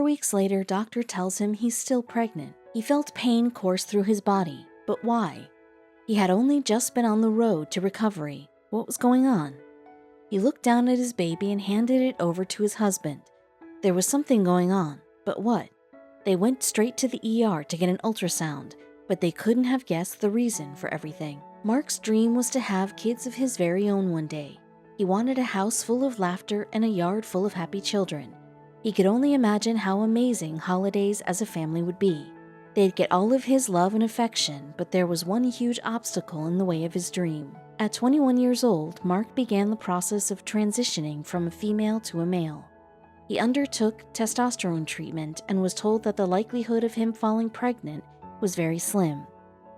weeks later, doctor tells him he's still pregnant. He felt pain course through his body, but why? He had only just been on the road to recovery. What was going on? He looked down at his baby and handed it over to his husband. There was something going on, but what? They went straight to the ER to get an ultrasound, but they couldn't have guessed the reason for everything. Mark's dream was to have kids of his very own one day. He wanted a house full of laughter and a yard full of happy children. He could only imagine how amazing holidays as a family would be. They'd get all of his love and affection, but there was one huge obstacle in the way of his dream. At 21 years old, Mark began the process of transitioning from a female to a male. He undertook testosterone treatment and was told that the likelihood of him falling pregnant was very slim.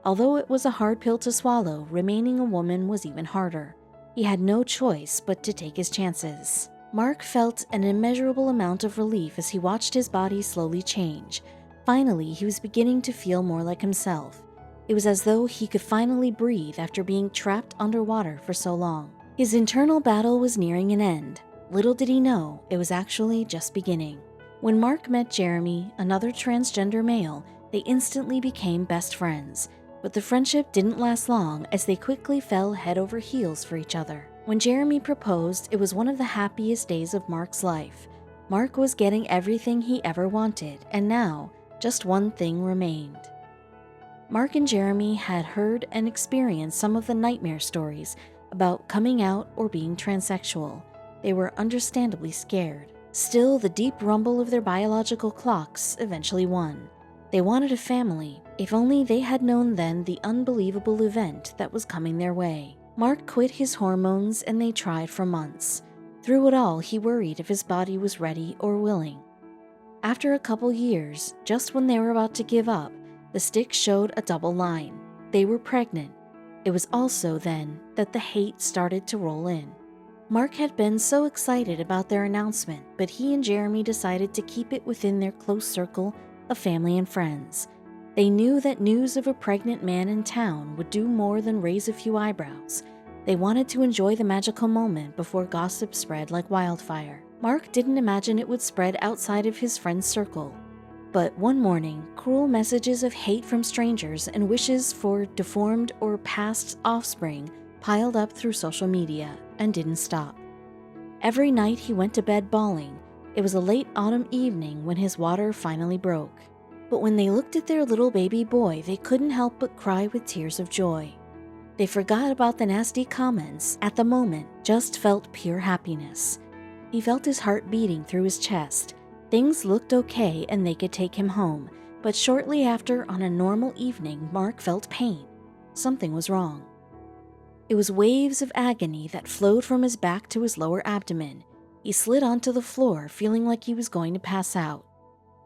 Although it was a hard pill to swallow, remaining a woman was even harder. He had no choice but to take his chances. Mark felt an immeasurable amount of relief as he watched his body slowly change. Finally, he was beginning to feel more like himself. It was as though he could finally breathe after being trapped underwater for so long. His internal battle was nearing an end. Little did he know, it was actually just beginning. When Mark met Jeremy, another transgender male, they instantly became best friends. But the friendship didn't last long as they quickly fell head over heels for each other. When Jeremy proposed, it was one of the happiest days of Mark's life. Mark was getting everything he ever wanted, and now, just one thing remained. Mark and Jeremy had heard and experienced some of the nightmare stories about coming out or being transsexual. They were understandably scared. Still, the deep rumble of their biological clocks eventually won. They wanted a family. If only they had known then the unbelievable event that was coming their way. Mark quit his hormones and they tried for months. Through it all, he worried if his body was ready or willing. After a couple years, just when they were about to give up, the stick showed a double line. They were pregnant. It was also then that the hate started to roll in. Mark had been so excited about their announcement, but he and Jeremy decided to keep it within their close circle of family and friends. They knew that news of a pregnant man in town would do more than raise a few eyebrows. They wanted to enjoy the magical moment before gossip spread like wildfire. Mark didn't imagine it would spread outside of his friend's circle. But one morning, cruel messages of hate from strangers and wishes for deformed or past offspring piled up through social media and didn't stop. Every night he went to bed bawling. It was a late autumn evening when his water finally broke. But when they looked at their little baby boy, they couldn't help but cry with tears of joy. They forgot about the nasty comments. At the moment, just felt pure happiness. He felt his heart beating through his chest. Things looked okay and they could take him home, but shortly after, on a normal evening, Mark felt pain. Something was wrong. It was waves of agony that flowed from his back to his lower abdomen. He slid onto the floor, feeling like he was going to pass out.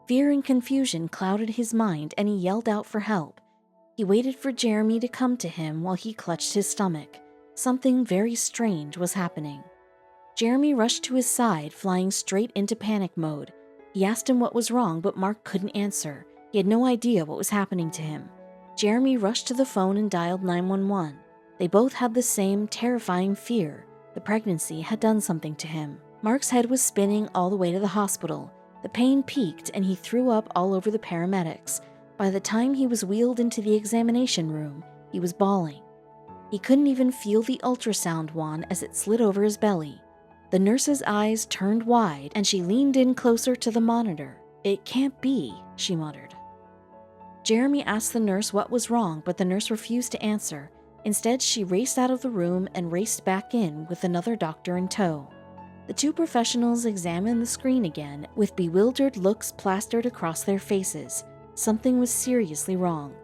Fear and confusion clouded his mind and he yelled out for help. He waited for Jeremy to come to him while he clutched his stomach. Something very strange was happening. Jeremy rushed to his side, flying straight into panic mode. He asked him what was wrong, but Mark couldn't answer. He had no idea what was happening to him. Jeremy rushed to the phone and dialed 911. They both had the same terrifying fear. The pregnancy had done something to him. Mark's head was spinning all the way to the hospital. The pain peaked and he threw up all over the paramedics. By the time he was wheeled into the examination room, he was bawling. He couldn't even feel the ultrasound wand as it slid over his belly. The nurse's eyes turned wide and she leaned in closer to the monitor. "It can't be," she muttered. Jeremy asked the nurse what was wrong, but the nurse refused to answer. Instead, she raced out of the room and raced back in with another doctor in tow. The two professionals examined the screen again, with bewildered looks plastered across their faces. Something was seriously wrong.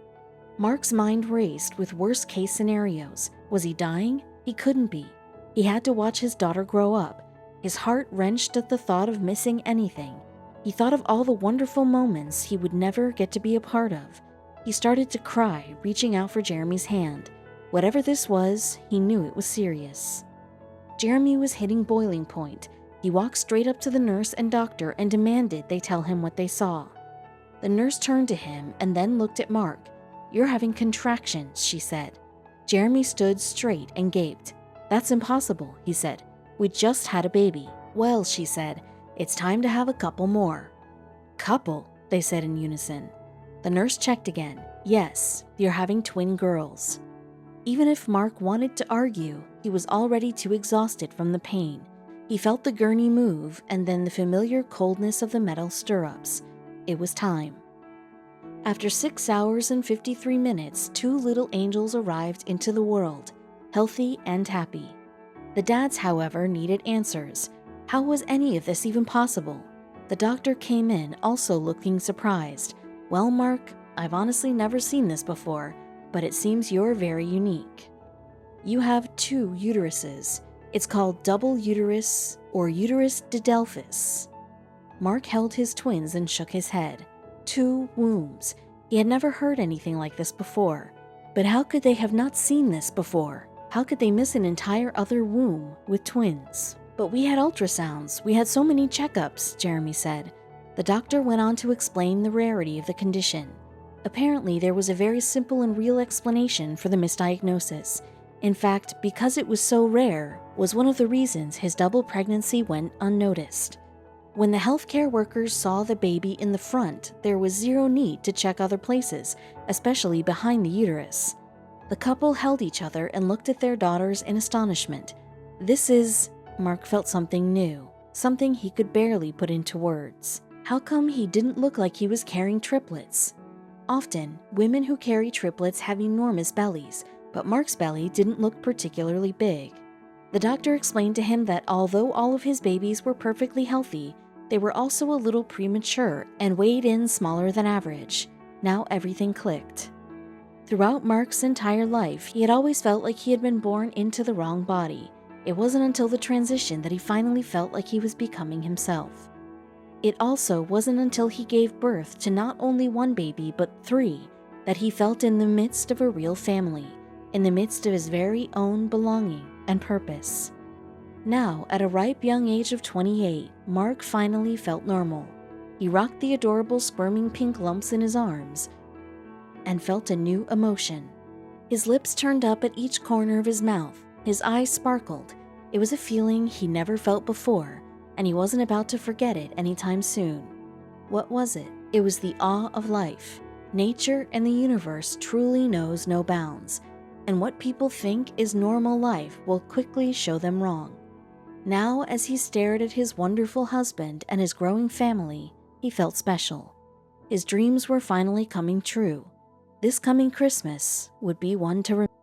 Mark's mind raced with worst-case scenarios. Was he dying? He couldn't be. He had to watch his daughter grow up. His heart wrenched at the thought of missing anything. He thought of all the wonderful moments he would never get to be a part of. He started to cry, reaching out for Jeremy's hand. Whatever this was, he knew it was serious. Jeremy was hitting boiling point. He walked straight up to the nurse and doctor and demanded they tell him what they saw. The nurse turned to him and then looked at Mark. "You're having contractions," she said. Jeremy stood straight and gaped. "That's impossible," he said. "We just had a baby." "Well," she said, "it's time to have a couple more." couple," they said in unison. The nurse checked again. "Yes, you're having twin girls." Even if Mark wanted to argue, he was already too exhausted from the pain. He felt the gurney move and then the familiar coldness of the metal stirrups. It was time. After 6 hours and 53 minutes, 2 little angels arrived into the world, healthy and happy. The dads, however, needed answers. How was any of this even possible? The doctor came in, also looking surprised. "Well, Mark, I've honestly never seen this before, but it seems you're very unique. You have 2 uteruses. It's called double uterus or uterus didelphys." Mark held his twins and shook his head. 2 wombs. He had never heard anything like this before. But how could they have not seen this before? How could they miss an entire other womb with twins? "But we had ultrasounds. We had so many checkups," Jeremy said. The doctor went on to explain the rarity of the condition. Apparently, there was a very simple and real explanation for the misdiagnosis. In fact, because it was so rare, was one of the reasons his double pregnancy went unnoticed. When the healthcare workers saw the baby in the front, there was zero need to check other places, especially behind the uterus. The couple held each other and looked at their daughters in astonishment. Mark felt something new, something he could barely put into words. How come he didn't look like he was carrying triplets? Often, women who carry triplets have enormous bellies, but Mark's belly didn't look particularly big. The doctor explained to him that although all of his babies were perfectly healthy, they were also a little premature and weighed in smaller than average. Now everything clicked. Throughout Mark's entire life, he had always felt like he had been born into the wrong body. It wasn't until the transition that he finally felt like he was becoming himself. It also wasn't until he gave birth to not only 1 baby but 3 that he felt in the midst of a real family, in the midst of his very own belonging and purpose. Now, at a ripe young age of 28, Mark finally felt normal. He rocked the adorable squirming pink lumps in his arms and felt a new emotion. His lips turned up at each corner of his mouth. His eyes sparkled. It was a feeling he never felt before, and he wasn't about to forget it anytime soon. What was it? It was the awe of life. Nature and the universe truly knows no bounds, and what people think is normal life will quickly show them wrong. Now, as he stared at his wonderful husband and his growing family, he felt special. His dreams were finally coming true. This coming Christmas would be one to remember.